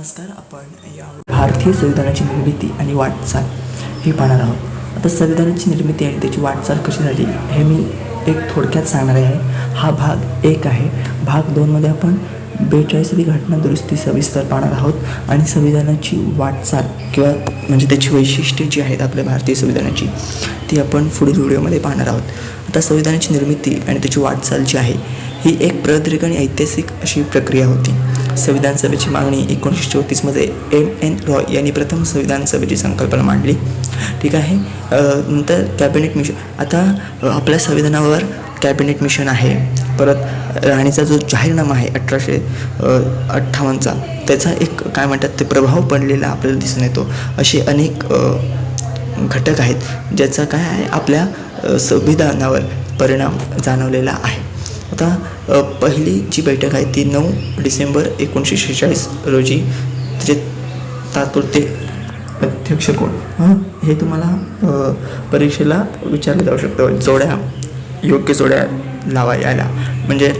नमस्कार. आपण या भारतीय संविधानाची निर्मिती आणि वाटचाल हे पाहणार आहोत. आता संविधानाची निर्मिती आणि त्याची वाटचाल कशी झाली हे मी एक थोडक्यात सांगणार आहे. हा भाग 1 आहे. भाग 2मध्ये आपण 42वी घटना दुरुस्ती सविस्तर पाहणार आहोत आणि संविधानाची वाटचाल किंवा म्हणजे त्याची वैशिष्ट्ये जी आहेत आपल्या भारतीय संविधानाची ती आपण पुढील व्हिडिओमध्ये पाहणार आहोत. आता संविधानाची निर्मिती आणि त्याची वाटचाल जी आहे ही एक प्रदीर्घ आणि ऐतिहासिक अशी प्रक्रिया होती. संविधान सभेची मागणी 1934मध्ये M.N. रॉय यांनी प्रथम संविधान सभेची संकल्पना मांडली. ठीक आहे. नंतर कॅबिनेट मिशन. आता आपल्या संविधानावर कॅबिनेट मिशन आहे. परत राणीचा जो जाहीरनामा आहे 1858चा त्याचा एक काय म्हणतात ते प्रभाव पडलेला आपल्याला दिसून येतो. असे अनेक घटक आहेत ज्याचा काय आहे आपल्या संविधानावर परिणाम जाणवलेला आहे. आता पहिली जी बैठक आहे ती 9 डिसेंबर 1946 रोजी. त्याचे तात्पुरते अध्यक्ष कोण हे तुम्हाला परीक्षेला विचारलं जाऊ शकतं. योग्य जोड्या लावा यायला म्हणजे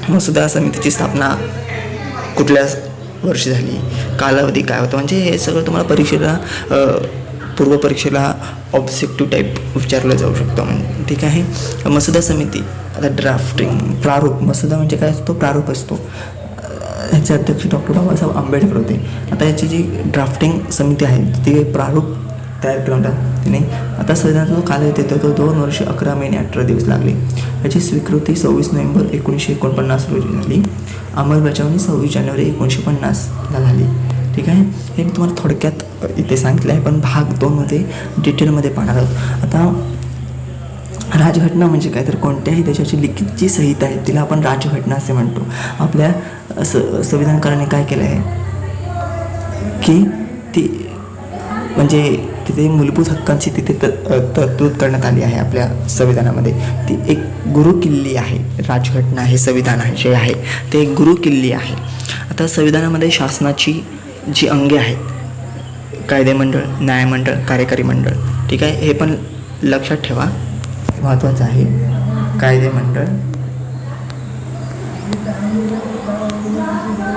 मसुदा समितीची स्थापना कुठल्या वर्षी झाली, कालावधी काय होता, म्हणजे हे सगळं तुम्हाला परीक्षेला पूर्वपरीक्षेला ऑब्जेक्टिव्ह टाईप विचारलं जाऊ शकतं. म्हणजे ठीक आहे. मसुदा समिती. आता ड्राफ्टिंग प्रारूप. मसुदा म्हणजे काय असतो? प्रारूप असतो. ह्याचे अध्यक्ष डॉक्टर बाबासाहेब आंबेडकर होते. आता याची जी ड्राफ्टिंग समिती आहे ती प्रारूप तयार केलं होतं तिने. आता संविधानाचा जो कालावधी येतो तो 2 वर्ष 11 महिने 18 दिवस लागले. याची स्वीकृती 26 नोव्हेंबर 1949 रोजी झाली. अंमलबजावणी 26 जानेवारी 1950ला झाली. ठीक आहे. हे मी तुम्हाला थोडक्यात इथे सांगितलं आहे, पण भाग 2मध्ये डिटेलमध्ये पाहणार आहोत. आता राजघटना म्हणजे काय तर कोणत्याही देशाची लिखित जी संहिता आहे तिला आपण राजघटना असे म्हणतो. आपल्या संविधानकाराने काय केलं आहे की ती म्हणजे तिथे मूलभूत हक्कांची तिथे तरतूद करण्यात आली आहे. आपल्या संविधानामध्ये ती एक गुरुकिल्ली आहे. राजघटना हे संविधान आहे जे आहे ते एक गुरुकिल्ली आहे. आता संविधानामध्ये शासनाची जी अंगे आहेत कायदेमंडळ, न्यायमंडळ, कार्यकारी मंडळ. ठीक आहे. हे पण लक्षात ठेवा, महत्त्वाचं आहे. कायदेमंडळ,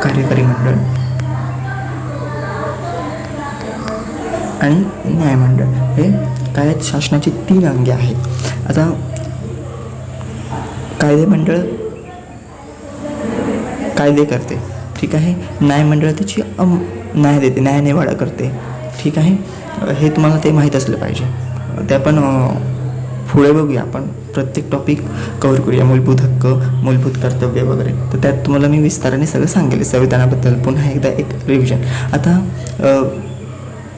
कार्यकारी मंडळ आणि न्यायमंडळ हे काय शासनाची 3 अंगे आहेत. आता कायदेमंडळ कायदे करते. ठीक आहे. न्यायमंडळ त्याची न्याय देते, न्यायनिवाडा करते. ठीक आहे. हे तुम्हाला ते माहीत असलं पाहिजे. ते आपण पुढे बघूया. आपण प्रत्येक टॉपिक कव्हर करूया. मूलभूत हक्क, मूलभूत कर्तव्य वगैरे. तर त्यात तुम्हाला मी विस्ताराने सगळं सांगेल संविधानाबद्दल. पुन्हा एकदा एक रिव्हिजन. आता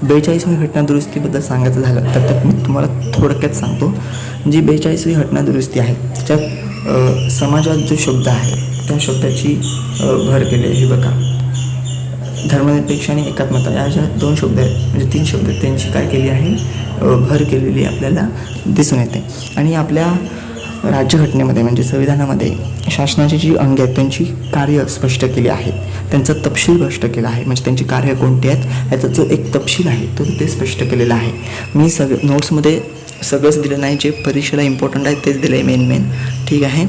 42वी घटना दुरुस्तीबद्दल सांगायचं झालं तर त्यात मी तुम्हाला थोडक्यात सांगतो. जी 42वी घटना दुरुस्ती आहे त्याच्यात समाजात जो शब्द आहे त्या शब्दाची भर केली आहे. हे बघा, धर्मनिरपेक्ष आणि एकात्मता या ज्या 2 शब्द आहेत म्हणजे 3 शब्द आहेत त्यांची काय केली आहे भर केलेली आपल्याला दिसून येते. आणि आपल्या राज्यघटनेमध्ये म्हणजे संविधानामध्ये शासनाची जी अंगे आहेत त्यांची कार्य स्पष्ट केली आहेत. त्यांचा तपशील स्पष्ट केला आहे. म्हणजे त्यांची कार्य कोणती आहेत याचा जो एक तपशील आहे तो ते स्पष्ट केलेला आहे. मी नोट्समध्ये सगळंच दिलं नाही, जे परीक्षेला इम्पॉर्टंट आहे तेच दिलं आहे मेन. ठीक आहे.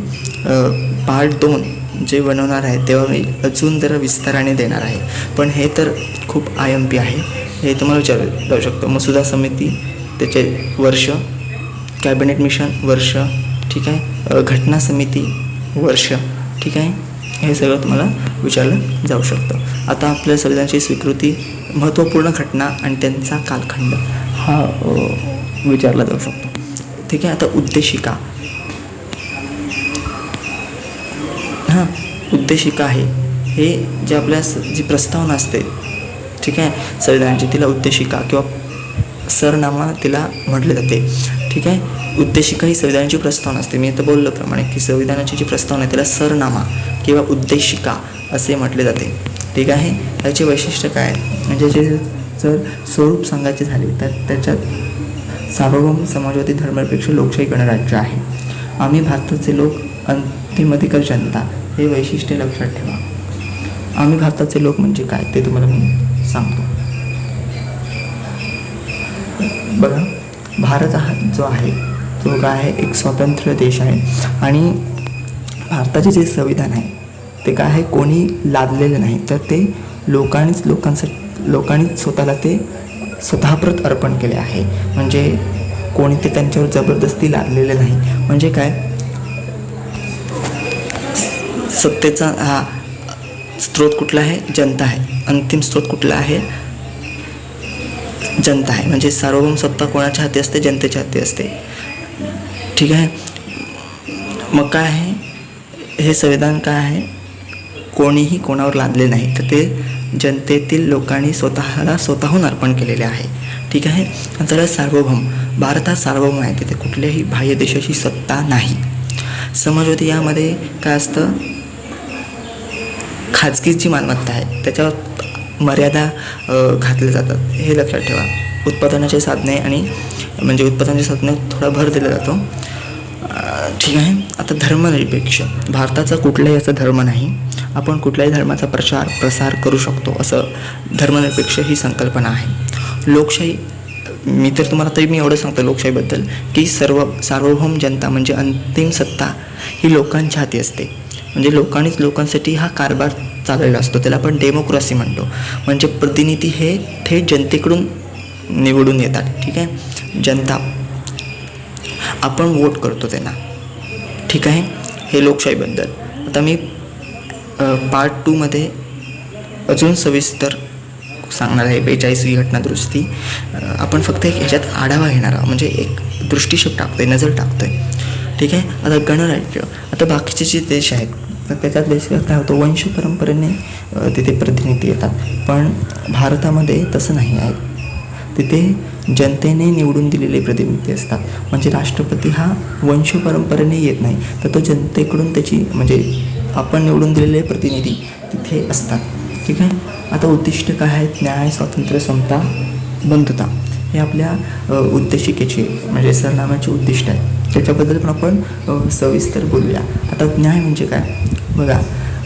पार्ट 2 जे बनवणार आहे तेव्हा मी अजून जरा विस्ताराने देणार आहे. पण हे तर खूप IMP आहे. हे तुम्हाला विचारलं जाऊ शकतं. मसुदा समिती त्याचे वर्ष, कॅबिनेट मिशन वर्ष. ठीक आहे. घटना समिती वर्ष. ठीक आहे. हे सगळं तुम्हाला विचारलं जाऊ शकतं. आता आपल्या संविधानाची स्वीकृती, महत्त्वपूर्ण घटना आणि त्यांचा कालखंड हा विचारला जाऊ शकतो. ठीक आहे. आता उद्देशिका. उद्देशिका आहे हे जे आपल्या जी प्रस्तावना असते. ठीक आहे. संविधानाची तिला उद्देशिका किंवा सरनामा तिला म्हटले जाते. ठीक आहे. उद्देशिका ही संविधानाची प्रस्तावना असते. मी आता बोलल्याप्रमाणे की संविधानाची जी प्रस्तावना आहे तिला सरनामा किंवा उद्देशिका असे म्हटले जाते. ठीक आहे. याचे वैशिष्ट्य काय म्हणजे जे जर स्वरूप सांगायचे झाले तर त्याच्यात सार्वभौम समाजवादी धर्मनिरपेक्ष लोकशाही गणराज्य आहे. आम्ही भारताचे लोक, अंतिमाधिकार जनता हे वैशिष्ट्य लक्षात ठेवा. आम्ही भारताचे लोक म्हणजे काय ते तुम्हाला मी सांगतो. बघा, भारत हा जो आहे तो काय आहे एक स्वतंत्र देश आहे आणि भारताचे जे संविधान आहे ते काय आहे कोणी लादलेलं नाही तर ते लोकांनीच स्वतःला ते स्वतःप्रत अर्पण केले आहे. म्हणजे कोणी ते त्यांच्यावर जबरदस्ती लादलेले नाही. म्हणजे काय, सत्तेचा हा स्रोत कुठला आहे? जनता आहे. अंतिम स्रोत कुठला आहे? जनता आहे. म्हणजे सार्वभौम सत्ता कोणाच्या हाती असते? जनतेच्या हाती असते. ठीक आहे. मग काय आहे हे संविधान? काय आहे? कोणीही कोणावर लादले नाही, तर ते जनतेतील लोकांनी स्वतःहून अर्पण केलेले आहे. ठीक आहे. नंतर सार्वभौम. भारत हा सार्वभौम आहे. तिथे कुठल्याही बाह्य देशाची सत्ता नाही. समाजवादी यामध्ये काय असतं? खाजगीची मालमत्ता आहे, त्याच्यावर मर्यादा घातल्या जातात. हे लक्षात ठेवा. उत्पादनाचे साधने थोडा भर दिला जातो. ठीक आहे. आता धर्मनिरपेक्ष. भारताचा कुठलाही असा धर्म नाही, आपण कुठल्याही धर्माचा प्रसार करू शकतो, असं धर्मनिरपेक्ष ही संकल्पना आहे. लोकशाही. मी एवढं सांगतो लोकशाहीबद्दल की सार्वभौम जनता म्हणजे अंतिम सत्ता ही लोकांच्या हाती असते. म्हणजे लोकांसाठी हा कारभार चाललेला असतो. त्याला आपण डेमोक्रेसी म्हणतो. म्हणजे प्रतिनिधी हे थेट जनतेकडून निवडून येतात. ठीक आहे. जनता, आपण वोट करतो त्यांना. ठीक आहे. हे लोकशाहीबद्दल. आता मी पार्ट 2 मध्ये अजून सविस्तर सांगणार आहे. 42वी घटना दुरुस्ती. आपण फक्त ह्याच्यात आढावा घेणार आहोत, म्हणजे एक दृष्टिक्षेप टाकतोय, नजर टाकतोय. ठीक आहे. आता गणराज्य. आता बाकीचे जे देश आहेत तर त्याच्यात देशात काय होतं? वंश परंपरेने तिथे प्रतिनिधी येतात. पण भारतामध्ये तसं नाही आहे. तिथे जनतेने निवडून दिलेले प्रतिनिधी असतात. म्हणजे राष्ट्रपती हा वंश परंपरेने येत नाही, तर तो जनतेकडून म्हणजे आपण निवडून दिलेले प्रतिनिधी तिथे असतात. ठीक आहे. आता उद्दिष्ट काय आहेत? न्याय, स्वातंत्र्य, समता, बंधुता. हे आपल्या उद्देशिकेचे म्हणजे सरनाम्याचे उद्दिष्ट आहे. त्याच्याबद्दल पण आपण सविस्तर बोलूया. आता न्याय म्हणजे काय? बघा,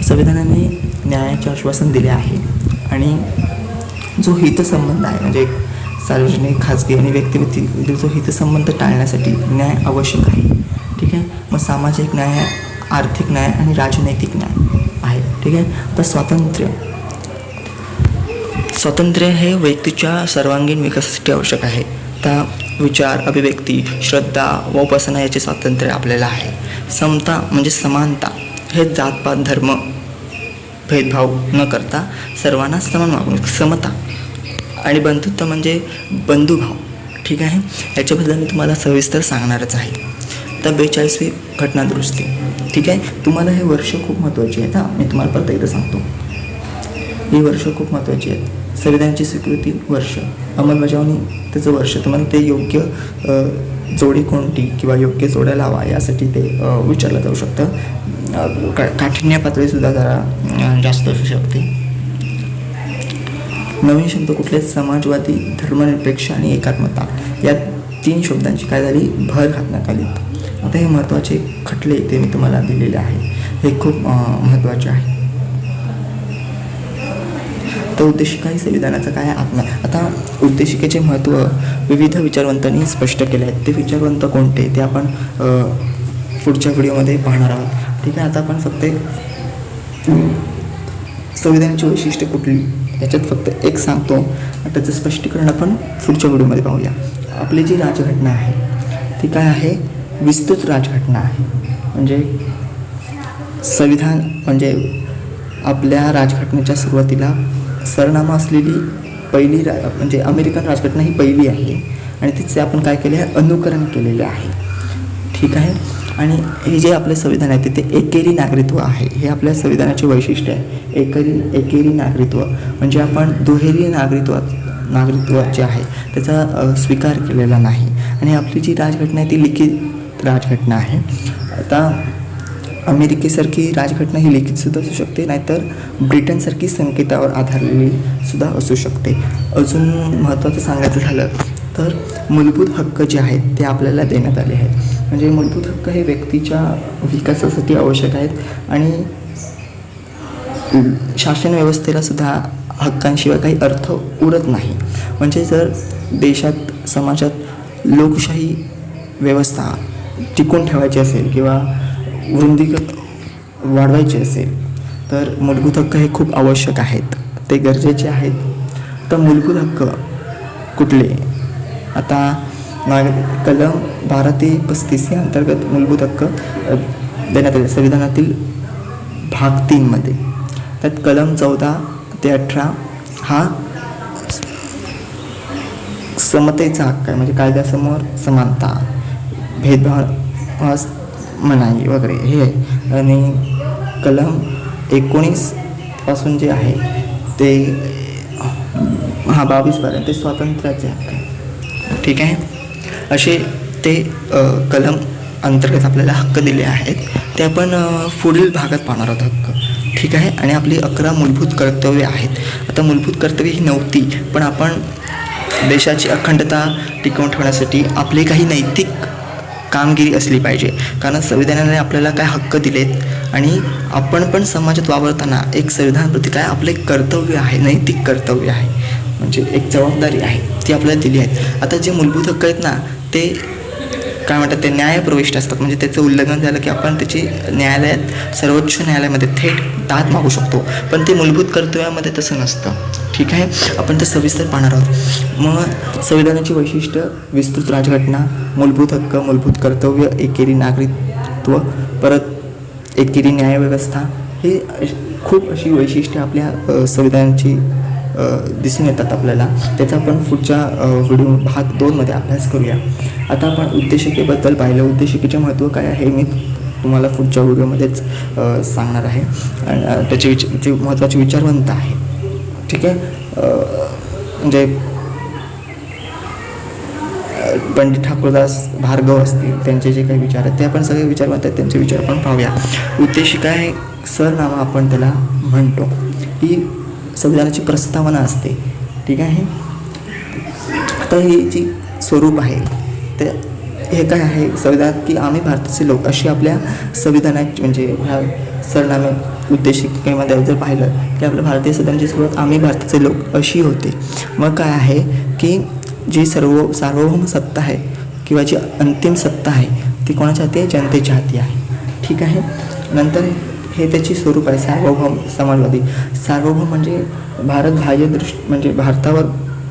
संविधानाने न्यायाचे आश्वासन दिले आहे. आणि जो हितसंबंध आहे, म्हणजे सार्वजनिक, खाजगी आणि व्यक्तिगत जो हितसंबंध टाळण्यासाठी न्याय आवश्यक आहे. ठीक आहे. मग सामाजिक न्याय, आर्थिक न्याय आणि राजनैतिक न्याय आहे. ठीक आहे. आता स्वातंत्र्य हे व्यक्तीच्या सर्वांगीण विकासासाठी आवश्यक आहे. आता विचार, अभिव्यक्ती, श्रद्धा व उपासना याचे स्वातंत्र्य आपल्याला आहे. समता म्हणजे समानता. हे जातपात, धर्म भेदभाव न करता सर्वांना समान वागणूक, समता. आणि बंधुत्व म्हणजे बंधुभाव. ठीक आहे. याच्याबद्दल मी तुम्हाला सविस्तर सांगणारच आहे. आता 42वी घटना दुरुस्ती. ठीक आहे. तुम्हाला हे वर्ष खूप महत्त्वाची आहेत. मी तुम्हाला परत एकदा सांगतो. ही वर्ष खूप महत्त्वाची आहेत. संविधानाची स्वीकृती वर्ष, अंमलबजावणी त्याचं वर्ष, तुम्हाला ते योग्य जोडी कोणती किंवा योग्य जोड्या लावा यासाठी ते विचारलं जाऊ शकतं. काठिण्य पातळीसुद्धा जरा जास्त असू शकते. नवीन शब्द कुठले? समाजवादी, धर्मनिरपेक्ष आणि एकात्मता. या 3 शब्दांची काय झाली? भर घालण्यात आली. आता हे महत्त्वाचे खटले ते मी तुम्हाला दिलेले आहे. हे खूप महत्त्वाचे आहे. तर उद्देशिका संविधानाचं काय आहे? आता उद्देशिकेचे महत्त्व विविध विचारवंतांनी स्पष्ट केले आहेत. ते विचारवंत कोणते ते आपण पुढच्या व्हिडिओमध्ये पाहणार आहोत. ठीक आहे. आता आपण फक्त संविधानाची वैशिष्ट्ये कुठली याच्यात फक्त एक सांगतो. त्याचं स्पष्टीकरण आपण पुढच्या व्हिडिओमध्ये पाहूया. आपली जी राजघटना आहे ती काय आहे? विस्तृत राजघटना आहे. म्हणजे संविधान म्हणजे आपल्या राजघटनेच्या सुरुवातीला सरनामा असलेली पहिली म्हणजे अमेरिकन राजघटना ही पहिली आहे. आणि तिचे आपण काय केले आहे? अनुकरण केलेले आहे. ठीक आहे. आणि हे जे आपले संविधान आहे तिथे एकेरी नागरिकत्व आहे. हे आपल्या संविधानाचे वैशिष्ट्य आहे. एकेरी नागरिकत्व म्हणजे आपण दुहेरी नागरिकत्व जे आहे त्याचा स्वीकार केलेला नाही. आणि आपली जी राजघटना आहे ती लिखित राजघटना आहे. आता अमेरिकेसारखी राजघटना ही लिखितसुद्धा असू शकते, नाहीतर ब्रिटनसारखी संकेतावर आधारलेली सुद्धा असू शकते. अजून महत्त्वाचं सांगायचं झालं तर मूलभूत हक्क जे आहेत ते आपल्याला देण्यात आले आहेत. म्हणजे मूलभूत हक्क हे व्यक्तीच्या विकासासाठी आवश्यक आहेत आणि शासन व्यवस्थेला सुद्धा हक्कांशिवाय काही अर्थ उरत नाही. म्हणजे जर देशात समाजात लोकशाही व्यवस्था टिकून ठेवायची असेल किंवा वृद्धिंगत वाढवायची असेल तर मूलभूत हक्क हे खूप आवश्यक आहेत. ते गरजेचे आहेत. तर मूलभूत हक्क कुठले? आता कलम 12 ते 35 या अंतर्गत मूलभूत हक्क देण्यात आले संविधानातील भाग 3 मध्ये. त्यात कलम 14 ते 18 हा समतेचा हक्क आहे, म्हणजे कायद्यासमोर समानता, भेदभाव मनाई वगैरे हे आहे. आणि कलम 19 पासून जे आहे ते 22 ते स्वातंत्र्याचे हक्क आहे. ठीक आहे, असे ते कलम अंतर्गत आपल्याला हक्क दिले आहेत. ते आपण पुढील भागात पाहणार आहोत हक्क. ठीक आहे, आणि आपली 11 मूलभूत कर्तव्ये आहेत. आता मूलभूत कर्तव्ये ही नव्हती, पण आपण देशाची अखंडता टिकवून ठेवण्यासाठी आपले काही नैतिक कामगिरी असली पाहिजे. कारण संविधानाने आपल्याला काय हक्क दिलेत आणि आपण पण समाजात वावरताना एक संविधानाप्रती काय आपले कर्तव्य आहे, नैतिक कर्तव्य आहे, म्हणजे एक जबाबदारी आहे ती आपल्याला दिली आहे. आता जे मूलभूत हक्क आहेत ना ते काय म्हणतात, ते न्यायप्रविष्ट असतात. म्हणजे त्याचं उल्लंघन झालं की आपण त्याची न्यायालयात, सर्वोच्च न्यायालयामध्ये थेट दाद मागू शकतो. पण ते मूलभूत कर्तव्यामध्ये तसं नसतं. ठीक आहे, आपण ते सविस्तर पाहणार आहोत. मग संविधानाची वैशिष्ट्य, विस्तृत राजघटना, मूलभूत हक्क, मूलभूत कर्तव्य, एकेरी नागरिकत्व, परत एकेरी न्यायव्यवस्था, हे खूप अशी वैशिष्ट्ये आपल्या संविधानाची दिसून येतात आपल्याला. त्याचा आपण पुढच्या व्हिडिओ भाग 2 मध्ये अभ्यास करूया. आता आपण उद्देशिकेबद्दल पाहिलं. उद्देशिकेचे महत्त्व काय आहे मी तुम्हाला पुढच्या व्हिडिओमध्येच सांगणार आहे. आणि त्याचे जे महत्त्वाचे विचारवंत आहे. ठीक आहे, म्हणजे पंडित ठाकूरदास भार्गव असतील, त्यांचे जे काही विचार आहेत ते आपण सगळे विचारवंत आहेत, त्यांचे विचार आपण पाहूया. उद्देशिका हे सरनामा आपण त्याला म्हणतो. ही संविधानाची प्रस्तावना असते. ठीक आहे, तर ही जी स्वरूप आहे ते हे काय आहे संविधानात, की आम्ही भारताचे लोक, अशी आपल्या संविधानात म्हणजे ह्या सरनामे उद्देशिकेमध्ये जर पाहिलं की आपल्या भारतीय संविधानाची सुरुवात आम्ही भारताचे लोक अशी होते. मग काय आहे की जी सार्वभौम सत्ता आहे किंवा जी अंतिम सत्ता आहे ती कोणाच्या हाती आहे? जनतेच्या हाती आहे. ठीक आहे, नंतर हे त्याची स्वरूप आहे सार्वभौम समाजवादी. सार्वभौम म्हणजे भारत म्हणजे भारतावर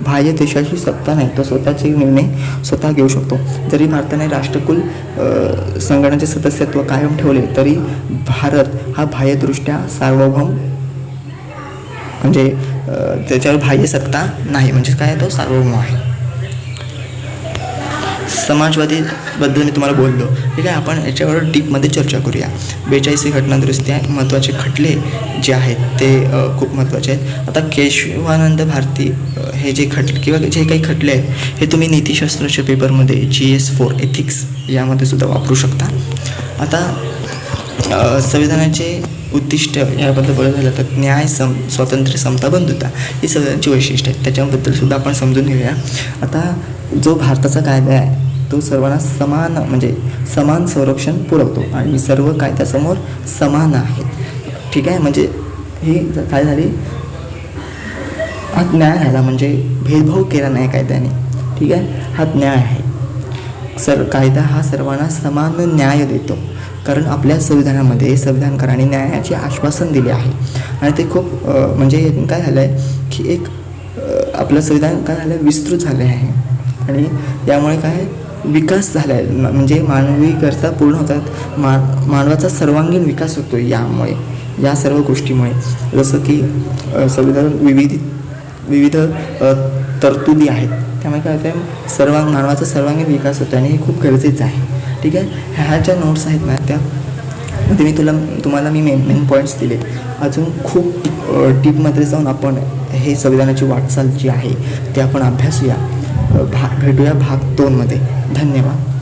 बाह्य देशाची सत्ता नाही, तो स्वतःचे निर्णय स्वतः घेऊ शकतो. जरी भारताने राष्ट्रकुल संघटनेचे सदस्यत्व कायम ठेवले तरी भारत हा बाह्यदृष्ट्या सार्वभौम, म्हणजे त्याच्यावर बाह्य सत्ता नाही, म्हणजे काय तो सार्वभौम आहे. समाजवादीबद्दल मी तुम्हाला बोललो. ठीक आहे, आपण याच्यावर डीपमध्ये चर्चा करूया. 42 घटनादुरुस्त्या, महत्त्वाचे खटले जे आहेत ते खूप महत्त्वाचे आहेत. आता केशवानंद भारती हे जे खटले किंवा जे काही खटले आहेत हे तुम्ही नीतिशास्त्राच्या पेपरमध्ये GS4 एथिक्स यामध्ये सुद्धा वापरू शकता. आता संविधानाचे उद्दिष्ट याबद्दल बोलायचं झालं तर न्याय, स्वातंत्र्य, समता, बंधुता ही संविधानाची वैशिष्ट्य आहेत. त्याच्याबद्दल सुद्धा आपण समजून घेऊया. आता जो भारताचा कायदा आहे तो सर्वांना समान संरक्षण पुरवतो आणि सर्व कायद्यासमोर समान आहेत. ठीक आहे, म्हणजे ही काय झाली, हा न्याय झाला, म्हणजे भेदभाव केला नाही कायद्याने. ठीक आहे, हा न्याय आहे. कायदा हा सर्वांना समान न्याय देतो. कारण आपल्या संविधानामध्ये संविधानकारांनी न्यायाचे आश्वासन दिले आहे आणि ते खूप म्हणजे काय झालं आहे की एक आपलं संविधान काय झालं, विस्तृत झाले आहे आणि यामुळे काय विकास झाला आहे. म्हणजे मानवी गरजा पूर्ण होतात, मानवाचा सर्वांगीण विकास होतो यामुळे, या सर्व गोष्टीमुळे. जसं की संविधान विविध तरतुदी आहेत, त्यामुळे काय होतं, मानवाचा सर्वांगीण विकास होतो आणि हे खूप गरजेचं आहे. ठीक आहे, ह्या ज्या नोट्स आहेत ना त्यामध्ये तुम्हाला मी मेन पॉईंट्स दिले. अजून खूप डीपमध्ये जाऊन आपण हे संविधानाची वाटचाल जी आहे ते आपण अभ्यासूया. भेटूया भाग 2 मध्ये. धन्यवाद.